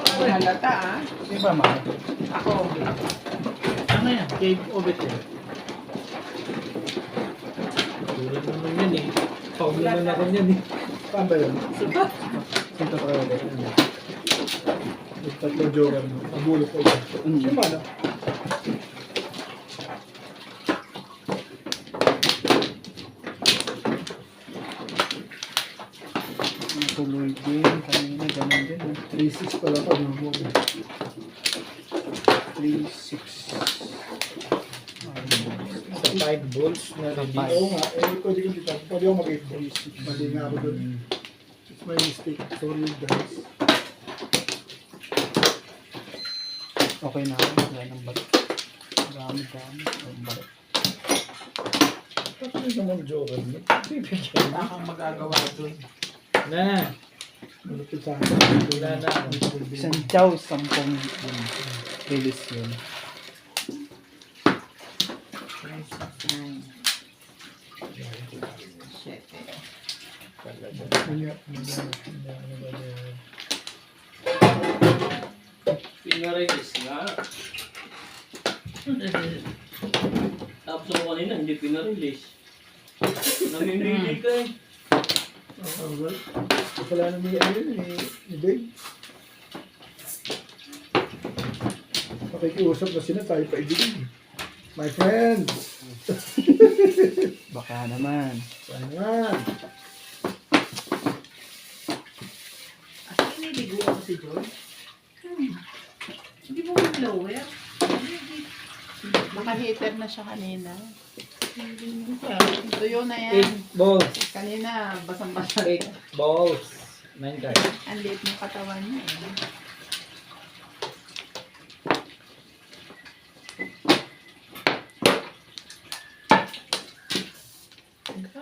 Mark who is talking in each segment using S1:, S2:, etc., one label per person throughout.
S1: Halata ah.
S2: Di ba, ma?
S1: Ako.
S2: Ano yan? Cave of it eh. Tulad naman yan eh. Paul naman ako yan eh.
S3: Saan ba yun?
S1: Sukat.
S3: Saan ka ulit? Tatlong joker mo. Nabulot ko ito. Yung ano?
S2: Tuloy din. Kanina ganun din eh.
S3: 3-6 pala pa.
S2: 3-6. Sa 5 balls na ready.
S3: Oo nga. Pwede kong dito. Pwede ako mag-8 balls. Mali nga ako doon. It's my mistake. Sorry guys.
S2: Okay na ako. Wala ng balik. Dami. Ang balik.
S3: Tapos yung naman joker mo.
S1: Wala kang magagawa dun.
S2: Na.
S3: Malapit sa akin.
S2: Wala na.
S4: Isang chow, 10 release yun.
S1: 9. 7.
S3: Kanya.
S5: Pinarelease nga. Tapos ako kanina, hindi pinarelease. Namimili ka eh.
S3: Kasalanan ni ni Dave. Pakikiusap na sila tayo pa ibigin. My friend!
S4: Baka naman.
S3: Sana!
S1: At niligo ako si George. Hindi mo mag-blower. Naka-heater na siya kanina. Tuyo na yan.
S2: 8 balls.
S1: Kanina, basang-basa.
S2: 8 balls. 9 cards.
S1: Ang liit ng katawan niya.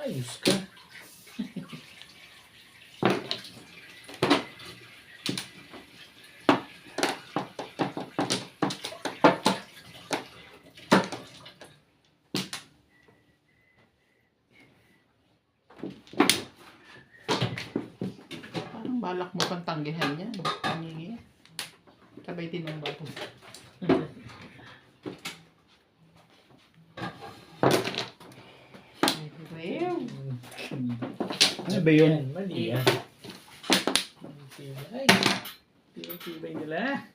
S2: Ayos ka.
S1: Parang balak mo kang tanggihan yan. Pangingi. Sabay din ng bato. Wow.
S4: Ano ba yun?
S2: Yan, mali yan. Ay, tibay nila.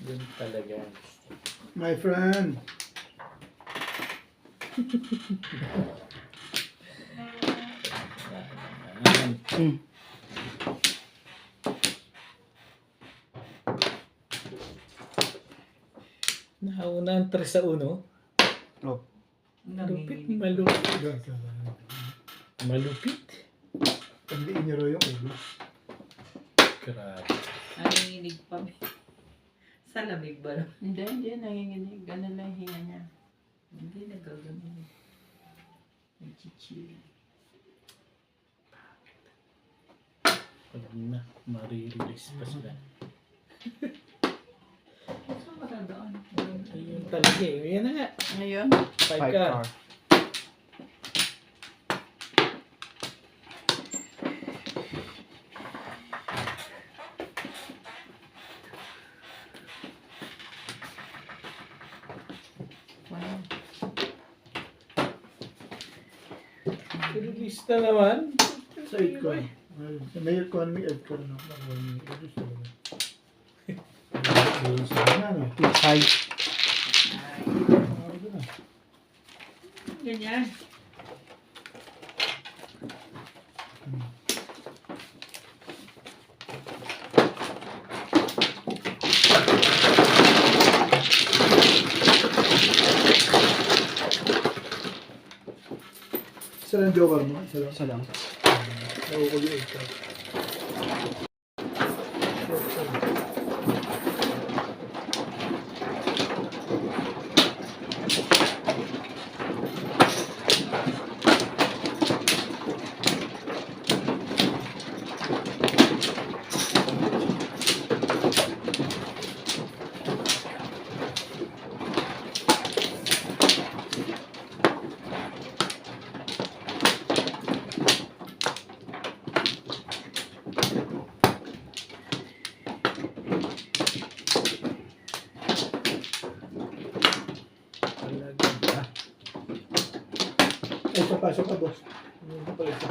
S2: Yun talaga.
S3: My friend!
S4: Hmm.
S2: Nauna ang 3 sa 1.
S4: Oh.
S2: Malupit, malupit. Malupit.
S3: Pagdiin niyo ro yung ulo.
S2: Grabe.
S1: Nanginginig pa. Sa lamig ba? Hindi, nanginginig. Ganun lang yung hinga niya. Hindi, nagagano. Nag-chill.
S2: Pag na, marirelease pa sila.
S1: Saan ka dadaan?
S2: Ayun talaga eh. Yan na nga.
S1: Ngayon?
S2: 5
S4: 5
S2: ka.
S4: car.
S1: Wow.
S2: Release na naman.
S3: Sa 8 ko. May economy 8 ko na. Reduce talaga. Reduce na no?
S4: High.
S1: Ganyan.
S3: Isa lang joker mo. Isa lang.
S4: Isa lang.
S3: Nakukulo 8 ko. Pasok ka, boss. Ano ka pala ito?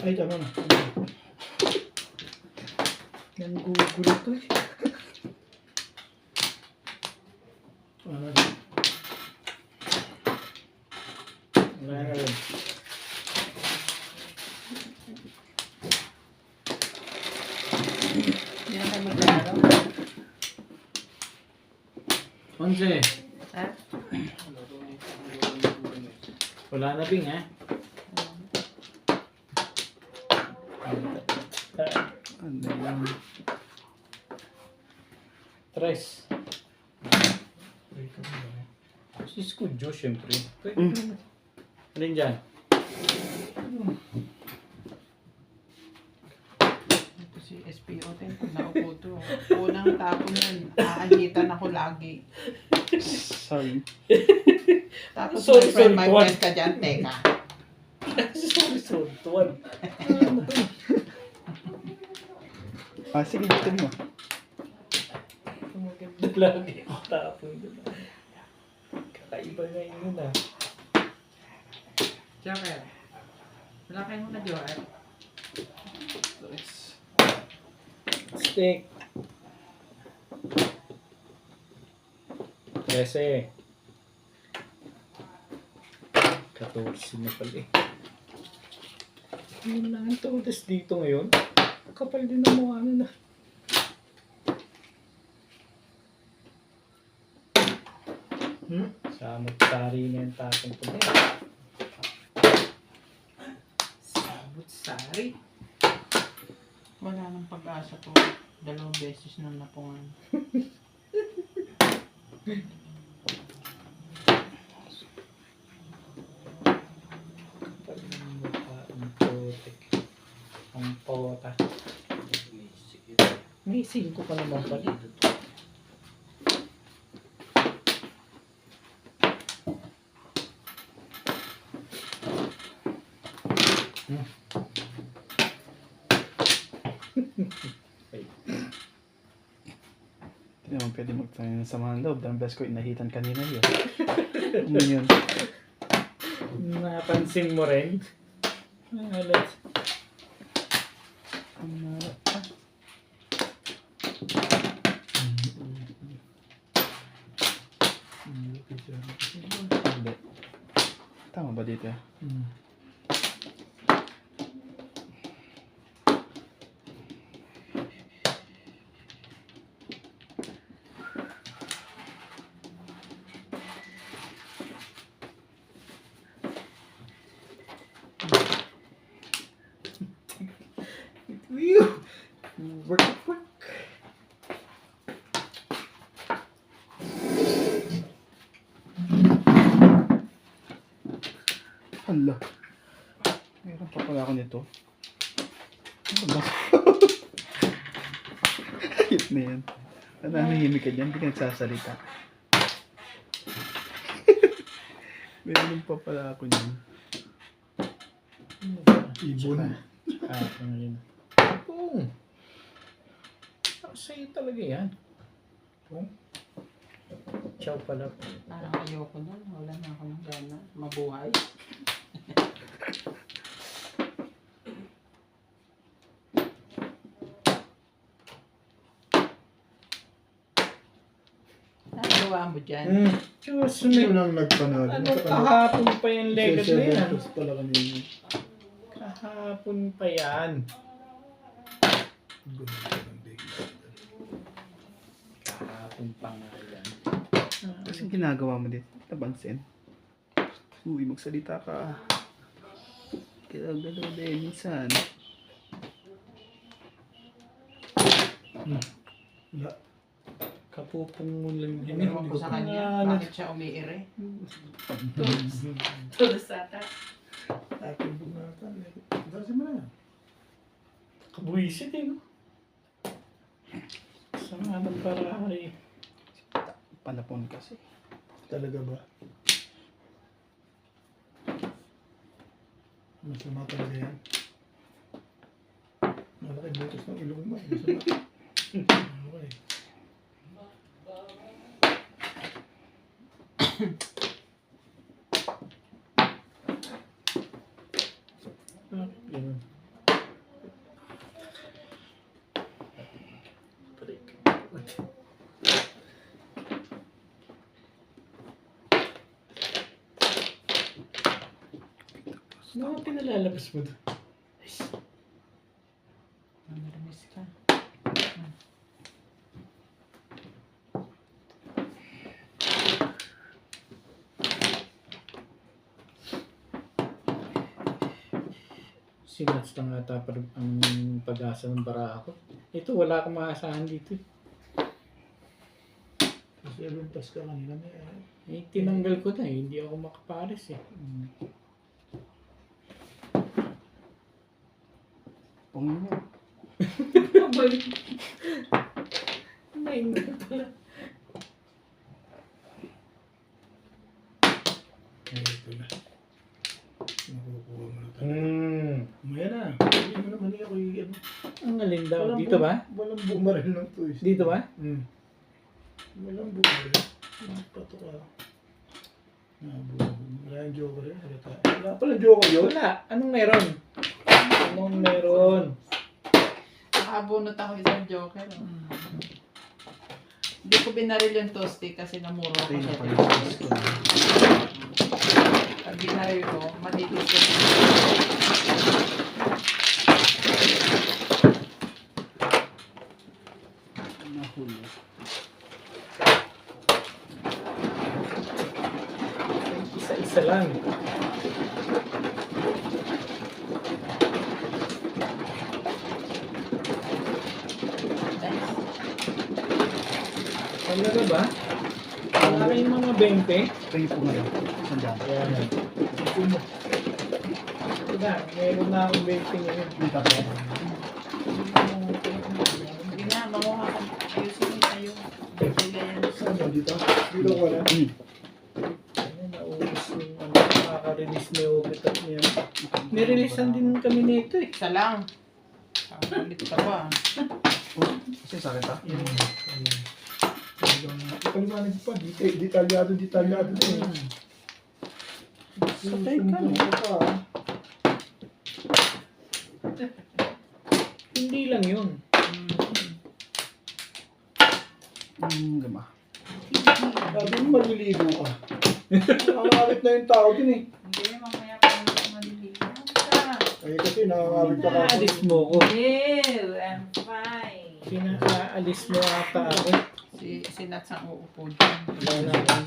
S3: Ay, tama na.
S4: Yan gugulo to eh.
S3: Ano?
S5: Wala na rin.
S1: Hindi na kayo maglalaro.
S5: Onse.
S1: Ha?
S5: Wala na bing ha?
S4: Ano lang.
S5: Tres. Si Skudjo, syempre. Alin dyan?
S1: Ito si SPO din. Pag naupo to. Unang tapon yun. Aahitan ako lagi.
S4: Sorry.
S1: Tapos
S5: Sorry,
S1: my
S5: Tuan.
S1: friend ka dyan. Teka.
S5: Sorry, Tuan.
S4: Sige, dito mo.
S5: Maganda lagi ang tapon doon. Kakaiba na yun ah.
S1: Joker. Wala kayong na Joker.
S5: Stick. 13. 14 na pala eh. Yun lang ang todas dito ngayon. Kapal din ang mukha na. Samot-sari na yung tapon ko na.
S1: Sabot-sari. Wala nang pag-asa to. 2 beses na napungan.
S5: Kapal ng mukha ang putik. Ang pota. May 5 pa naman pala.
S4: Hindi naman pwede magtayo ng samahan loob. Dahil best ko inahitan kanina yun. Ano yun?
S5: Napansin mo rin? Alat.
S4: Hindi. Tama ba dito?
S5: Work.
S4: Hala. Meron pa pala ako nito. Ano ba? Ayot na yan. Nanahimik ka dyan, hindi ka nagsasalita. Meron pa pala ako niyan.
S3: Ibon.
S5: Ano yun? Oo. Sa'yo talaga yan. Ciao pala.
S1: Parang ayoko nun. Wala na ako ng gana. Mabuhay. Nagawa mo dyan.
S5: Diyos
S3: Sino
S5: me.
S3: nang nagpanalo?
S5: Ano kahapon pa yung legad na yan?
S3: Tapos pala kanina.
S5: Kahapon pa yan. Kahapon pa nga yan.
S4: Kasi ginagawa mo dito, nabansin. Uy, magsalita ka. Galaw-galaw din minsan.
S3: Wala.
S5: Kapupong mo lang yun.
S1: Ewan ko sa kanya.
S5: Ano?
S1: Bakit siya umiire? Tulos ata.
S3: Aking bugatan. Dasi mo na yan.
S5: Kabuisit eh, no? Sa nga ng parari.
S4: Panapon kasi.
S3: Talaga ba? Masama talaga yan. Malaki butos ng ilong mo. Masama. Okay.
S5: Ganun. Ano ang pinalalabas mo doon?
S1: Namiramis ka.
S5: Sinats lang ata ang pag-asa ng bara ako. Ito, wala akong maasahan dito.
S3: Kasi 11 plus ka kanina.
S5: Tinanggal ko na eh. Hindi ako makapares eh.
S4: Pungin mo.
S5: Balik. Naingat pala.
S3: Ito na. Nakukuha mo na tayo. Maya na. Hindi mo naman ako yung
S5: Ang alin daw. Dito ba?
S3: Walang bumaril lang to.
S5: Dito ba?
S3: Walang bumaril. Pato ka. Wala yung joker yun. Wala pala joker yun.
S5: Wala. Anong meron? Anong meron?
S1: Nakabunot ako isang joker. Hindi ko binaril yung toasty kasi namuro ako
S4: Ay,
S1: sa
S4: napalipas ko na.
S1: Pag binaril ko, matitis ko.
S4: Nahuli.
S5: Isa-isa lang. Talaga ba? Wala kayong mga 20?
S4: Kayo po ngayon. Sandaan.
S5: Ayan. Diba, meron na akong 20 ngayon.
S4: May tatlo.
S1: Hindi na, manguha ka. Ayusin mo tayo. Sila yan.
S3: Saan ba dito? Dito ko na.
S5: Ano, naubos yung nakaka-release ni Obit at niya. Nireleasean din kami nito eh.
S1: Isa lang. Kapalit ka pa.
S4: Kasi sakit ha?
S3: Ipaliwanag pa. Detalyado na eh.
S5: Patay ka, no? Hindi lang yun.
S4: Gama.
S3: Sabi mo maliligo ka. Nakakawit na yung tao din eh.
S1: Hindi, mamaya pa naman maliligaw ka.
S3: Kaya kasi nakakawit ka
S5: Pinaalis mo ko.
S1: Ew, I'm fine.
S5: Pinaalis mo ata ako.
S1: Si Nats ang uupo dyan.
S5: Wala na.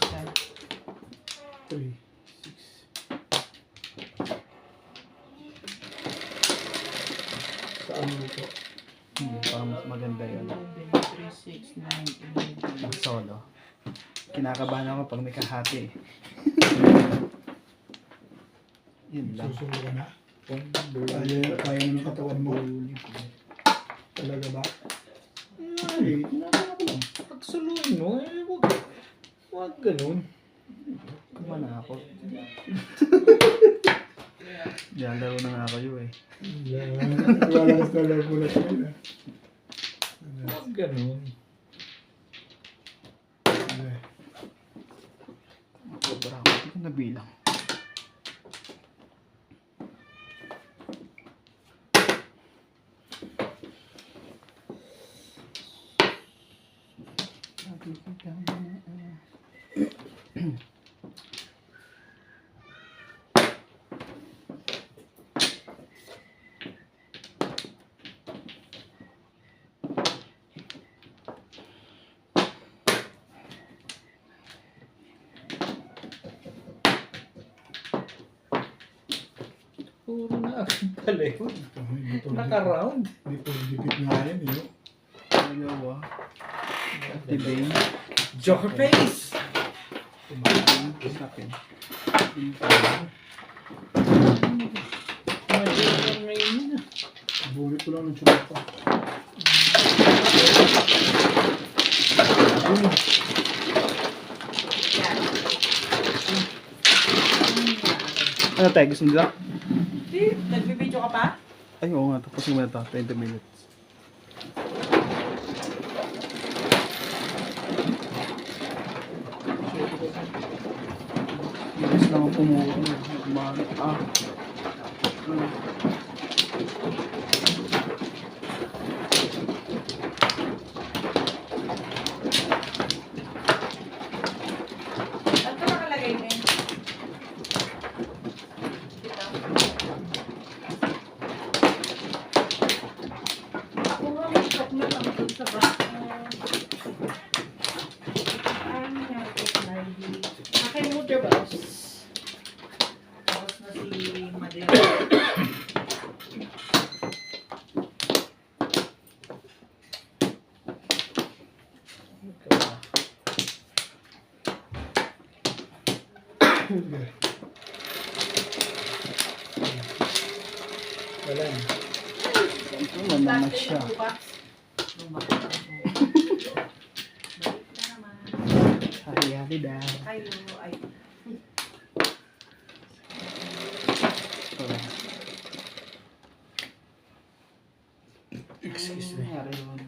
S3: 3, 6. Saan mo ito?
S4: Parang mas maganda yun.
S1: 3, 6, 9, 11.
S4: Ang solo. Kinakabahan ako pag may kahati. Yun lang.
S3: Susunod ka na. Kaya ng katawan mo. Talaga ba? Ay,
S5: Pagsuluin mo, eh, wag ganun.
S4: Kumana ako. Yan, laro na nga kayo eh.
S3: wala sa labo na siya.
S5: Wag ganun.
S4: Sobra ako. Hindi ko nabilang.
S5: Puro na akin pala eh. Naka-round.
S3: Hindi po dikit nga yan eh.
S4: Dalawa. Tibing.
S5: Joker face!
S4: Sa akin.
S5: Joker ngayon yun ah.
S3: Bulit ko lang ng chulapa.
S4: Ano tayo? Gusto nila?
S1: Nagbibideo ka pa?
S4: Ay, oo nga. Tapos mo na ito. 20 minutes. naman pumuto. Ah.
S1: Saan ka nakalagay na yun? Dito. Ako nga may chocolate ang dun sa box.
S5: Akin mo siya ba?
S1: Tapos na si Madela.
S5: Wala na.
S4: Ito naman siya. Hari-hari dah.
S1: Kayo ay
S5: Excuse me.
S4: Hari yun.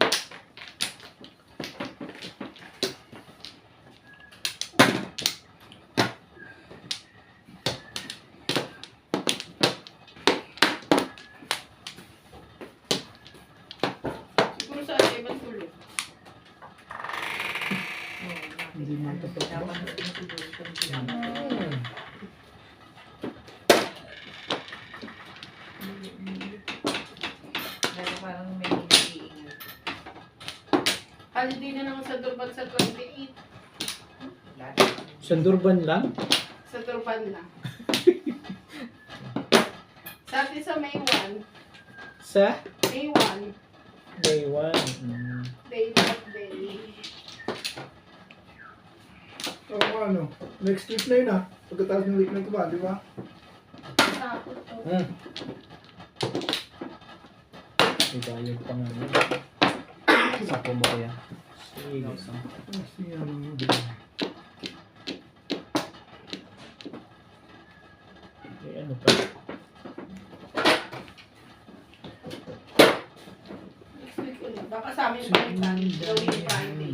S6: Siguro sa atin, ibang tulog.
S5: Hindi mo tapos ba?
S1: dapat na siguro kung sinabi. Pero parang may nag-iingat.
S6: Holiday na naman sa Durban sa 28.
S5: Sa Durban lang?
S6: Sa Durban lang. Sa atin sa May 1.
S5: Sa
S6: May 1.
S5: Day 1.
S6: Day of day.
S3: Oo, ano, next week na yun ah. Pagkatapos ng week na ito ba, di ba?
S6: Takot to.
S5: May bayad pa nga.
S4: Sampo mo kaya?
S5: Sige.
S3: Kasi ano,
S5: Ano pa?
S6: Next week ulit. Baka sa amin palitan. Gawin Friday.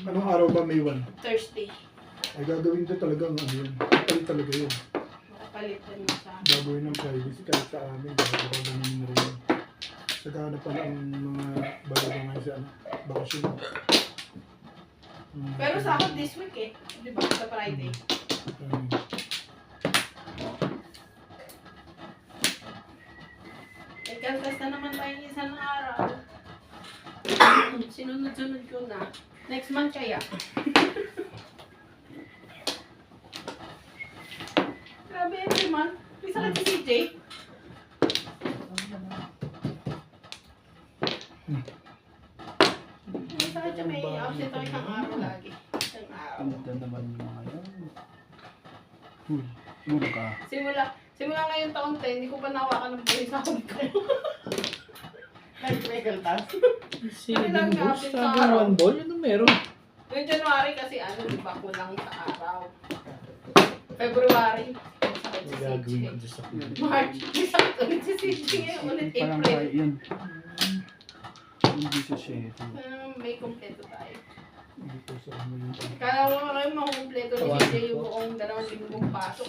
S3: anong araw ba May 1?
S6: Thursday.
S3: Ay gagawin ko talagang ano yun. Kapalit talaga yun.
S6: Makapalitan mo sa amin.
S3: Gagawin ng privacy kahit sa amin. Gagawin na rin yun. Saka na pala ang mga balaga ngayon sa ano, bakasyon.
S6: Pero sa akin this week eh. Di ba? Sa Friday. Nagkaltas na naman tayo isang araw. Sinunod-sunod ko na. Next month kaya. Grabe every month. May sakit si CJ. May sakit siya. May absent ako isang araw lagi. Isang araw.
S4: Ganda naman yung mga yan. Siguro ka.
S6: Simula ngayong taon 10, hindi ko pa nawakan ng buhay sa home ko. Nag-regal tas.
S5: Saving
S6: lang
S5: ball?
S6: natin sa
S5: Saving
S6: araw.
S5: one ball? Ano meron?
S6: Noong January kasi di ba kulang sa araw. February, sakit si
S5: May gagawin ko
S6: CJ.
S5: dyan sa
S6: March, may sakit ulit si CJ. Ngayon ulit
S4: Parang
S6: April.
S4: kaya yun. Hindi siya siya.
S6: May kompleto tayo.
S3: Dito sa ano yun.
S6: Kala mo kayo makumpleto ni CJ yung buong 2 linggong pasok.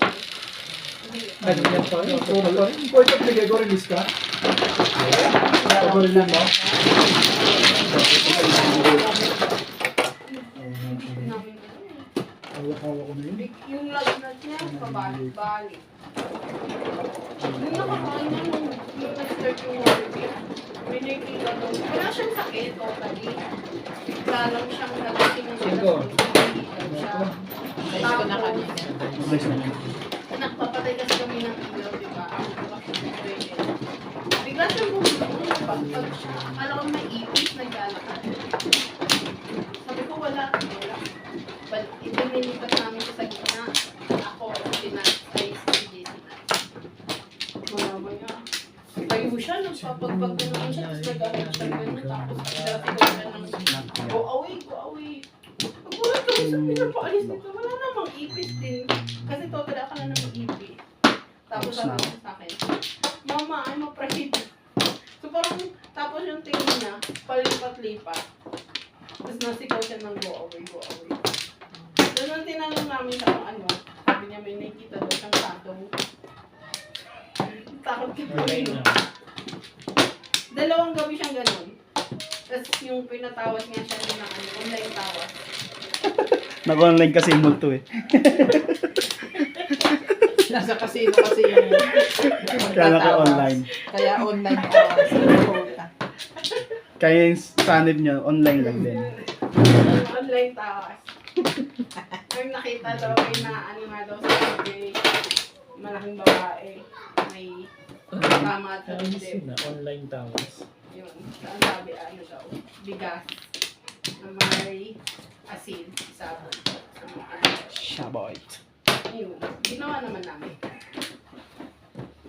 S6: Hindi.
S5: Ganyan pa rin. Puro pa rin.
S3: Pwede ito pinigay ko release ka? Pag-release mo?
S6: Namin ano eh.
S3: Hawak-hawak ko na yun.
S6: Yung lagnat niya, pabalik-balik. Yung nakakain niya nung nag-start yung watergate, may nakikita doon. Wala siyang sakit, totally. Bigla lang siyang nagising ng
S5: Cinco.
S6: siya.
S1: Ayos ko na kanina.
S4: Bless na yun.
S6: Nagpapatay kasi kami ng ilaw, di ba? Ako ko kasi bigla siyang bumulong. Pag siya, akala ko may ipis, naglalakad. Sabi ko, wala. But ibinilipat namin siya sa gitna. Ako, ay si Maya. Tayo siya, nagpapagpag na naman siya, tapos nag-aral siya ganun, tapos dati ko siya ng go away, go away. Nagulat kami sa pinapaalis nito, wala namang ipis din. Kasi total ako na namang ipis. Tapos sabi niya sa akin, Mama, I'm afraid. So parang, tapos yung tingin niya, palipat-lipat. Tapos nasigaw siya ng go away, go away. So nung tinanong namin siya kung ano, may nakikita daw siyang shadow. Takot ka pa
S5: Okay
S6: rin.
S5: na.
S6: Dalawang gabi siyang ganun. Tapos yung pinatawad nga siya ng online tawad.
S4: Nag-online kasi yung multo eh.
S1: Nasa casino kasi yung
S4: Kaya naka-online.
S1: Kaya online ka.
S4: Kaya yung sanib niya, online lang din.
S6: Online tawad. Ang nakita daw ay na ano nga daw sa TV, malaking babae. May tama at
S5: Ayos
S6: hindi.
S5: na, online tawas.
S6: Yun. Ang sabi ano daw, bigas na may asin, sabon.
S4: Shaboy.
S6: Yun. Ginawa naman namin.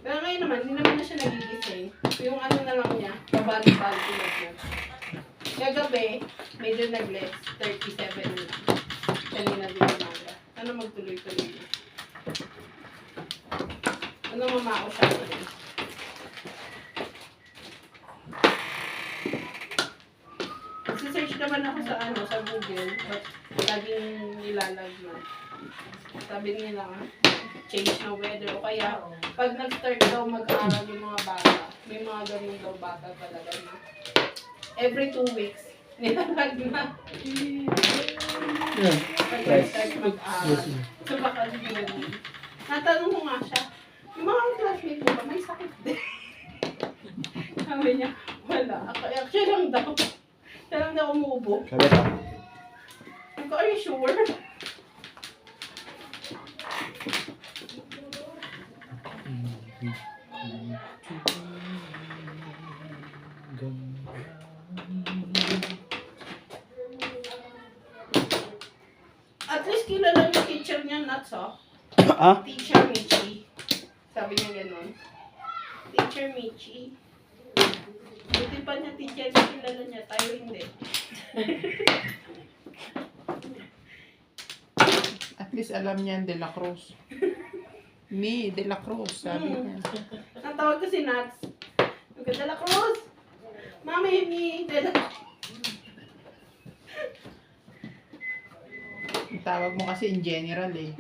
S6: Pero ngayon naman, hindi naman na siya nagigising. Yung ano na lang niya, babalik-balik niya. Kagabi, medyo nag-less, 37 na. Kanina din yung maga. Ano magtuloy-tuloy na. Ano mamao siya rin. Nagsisearch naman ako sa ano, sa Google, but laging nilalag na. Sabi nila, change ng weather. O kaya, pag nag-start daw mag-aaral yung mga bata, may mga ganun daw bata talaga na every 2 weeks, nilalag na.
S5: Yeah.
S6: Pag nag-start mag-aaral. So baka ganun. Natanong ko nga siya, yung mga classmate mo ba, may sakit din? Sabi niya, wala. Actually lang daw. Siya lang daw umubo.
S4: Sabi ka.
S6: Sabi ko, are you sure? At least kilala yung teacher niya, Nuts, oh.
S4: Ah?
S6: Teacher Michi. Sabi niya ganun. Teacher Michi. Buti pa niya, teacher niya, kilala niya. Tayo hindi.
S1: At least alam niya De La Cruz. Me, De La Cruz, sabi niya.
S6: Ang tawag ko si Nuts. Sabi ko, De La Cruz! Mami, me, De La Cruz.
S1: Ang tawag mo kasi in general eh.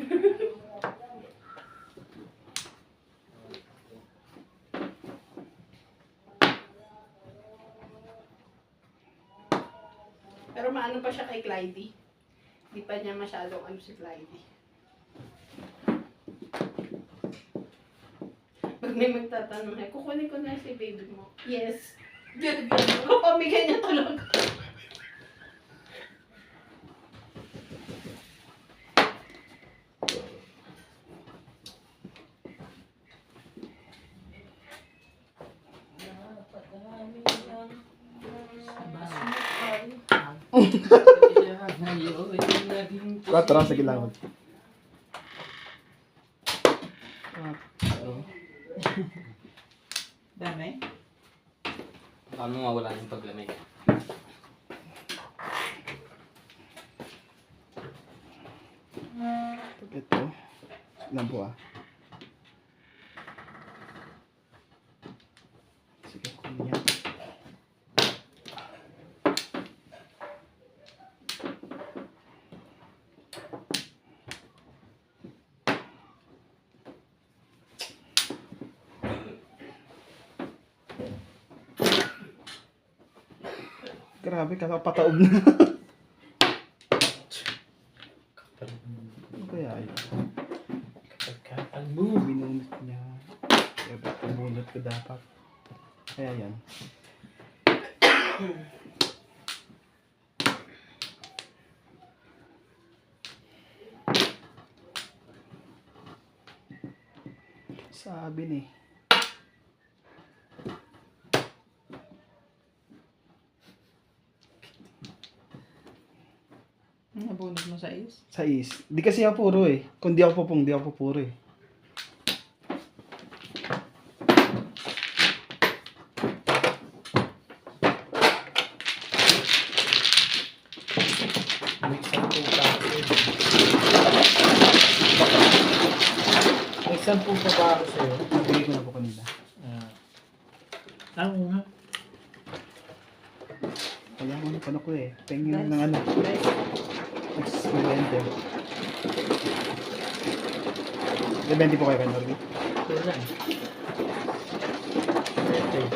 S6: Pero maano pa siya kay Clyde. Di pa niya masyadong ano si Clyde. Pag may magtatanong, kukunin ko na si baby mo. Yes. Pamigay niya talaga.
S4: Quatro, sige lang.
S1: Dami?
S7: Paano mawala yung paglamig?
S4: Ito. Lang po ah. Sige, kunin yan. Grabe, kakapataob na. Ano kaya yun?
S5: Kapag mo.
S4: Binunot niya. Kaya ba't binunot ko dapat? Kaya yan. Sabi ni.
S1: Nabunod mo sa is?
S4: Sa is. Di kasi ako puro eh. Kung di ako pupong, di ako puro eh.
S5: May 10 tao. May 10 pa ba ako sa'yo?
S4: Nabigay ko na po kanila.
S5: Oo nga.
S4: Kaya mo ano ko eh. Tingin ng ano.
S1: Nice.
S4: Next weekend. May 20 po kayo kay Norby.
S5: Ito lang. Okay.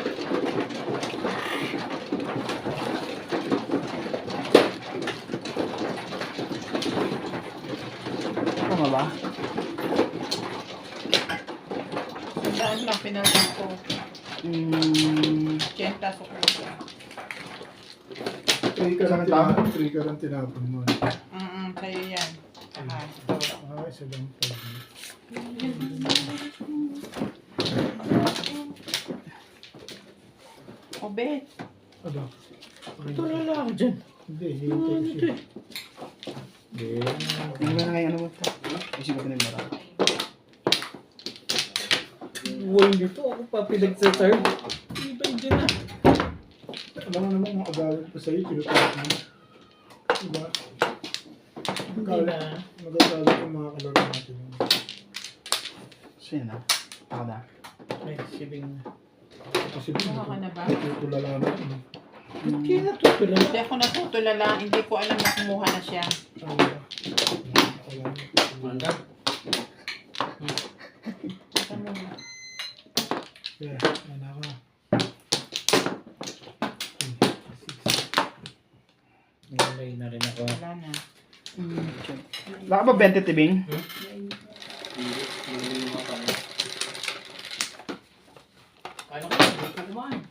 S4: Tama ba?
S1: Sandaan lang, pinalagyan ko.
S4: Hmm.
S1: 80 sa kursa.
S3: 3 ka lang tinapon mo.
S1: Sa'yo yan. Saka, ito.
S3: Ay, isa lang pa.
S1: O, Bet.
S3: Ano?
S5: Ito na lang ako dyan.
S3: Hindi, hihintay ko siya.
S4: Tingnan mo na ngayon ano mo ito. Isip ko din marami.
S5: Buhay dito. Ako pa pinagsaserve. Hindi ba dyan na?
S3: Alam mo naman, makagalit pa sa'yo, tinutulog mo. Diba?
S5: Hindi na.
S3: Magagalit yung mga kalaro natin.
S4: So yun na. Ako na.
S5: May sibing na.
S3: Kasi
S1: Kuha ka na ba?
S3: tutulala natin.
S5: Hindi natutulala.
S1: Hindi ako natutulala. Hindi ko alam na kumuha na siya.
S7: Manda.
S1: Ito muna.
S3: Yeah, yan ako.
S5: Nalay na rin ako.
S1: Wala na.
S4: Baka ba 20 tibing?
S7: Hindi mo kaya. Ano ka? Hindi ko kumain.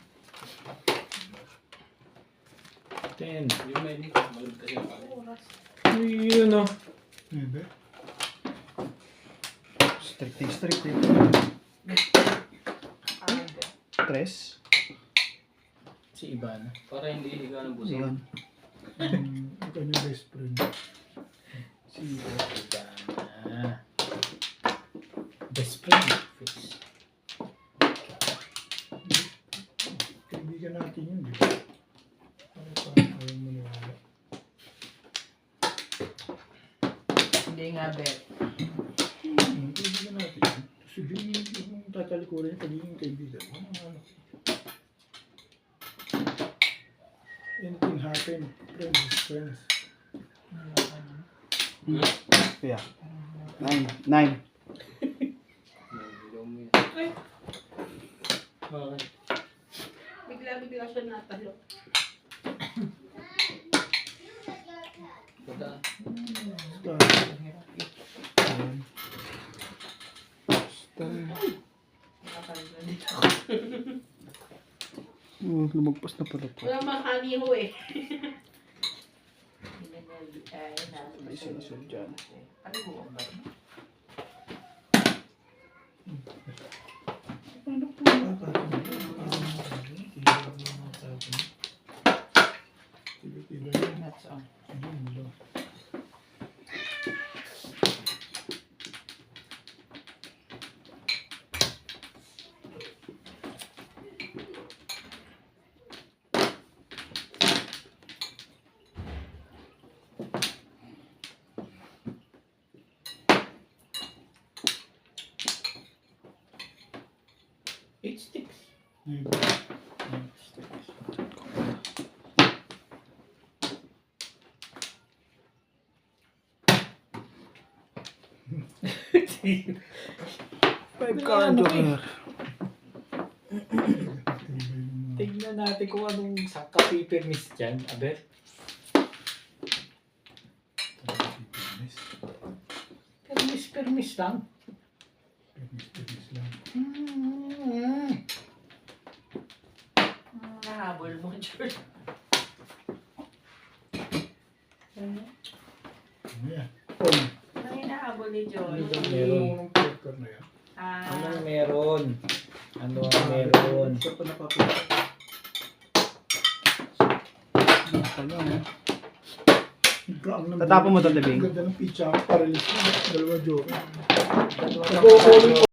S5: 10.
S7: Yung may hindi ko. Malabot kasi ang pala.
S5: Yun o.
S3: Maybe.
S4: Strict eh. Tres.
S5: Si Ivan.
S7: Para hindi higa ng buso.
S4: Yun.
S3: Ang kanyang best friend.
S5: Si Ivan. Best friend. Fix.
S3: Kaibigan natin yun, di ba? Ano pa? Ayaw mo niwala.
S1: Hindi nga, Bet.
S3: Kaibigan natin yun. Sabihin yung tatalikurin, pagiging kaibigan. Ano? Anything happen, friends is friends.
S4: Kaya. 9.
S6: Bigla-bigla siya natalo.
S7: Basta.
S4: Lumagpas na pala po.
S6: Wala mang honey ho eh.
S4: May sinusunod dyan.
S1: Ano mo ba? Nuts on.
S5: Eight sticks.
S4: Five
S5: card joker.
S4: joker.
S5: Tignan natin kung anong sangka-pipirmis dyan, Aber. Permis lang.
S1: Nahabol mo, George.
S3: Yeah.
S1: Ano yung nahabol ni George?
S5: Meron.
S3: Yung paper na yan.
S5: Anong meron? Ano ang meron?
S3: Isa pa napapagod.
S4: Tatapon mo ito, Tebing.
S3: Ang ganda ng pitch up. Paralis mo. Dalawa joke.
S5: Nag-uuling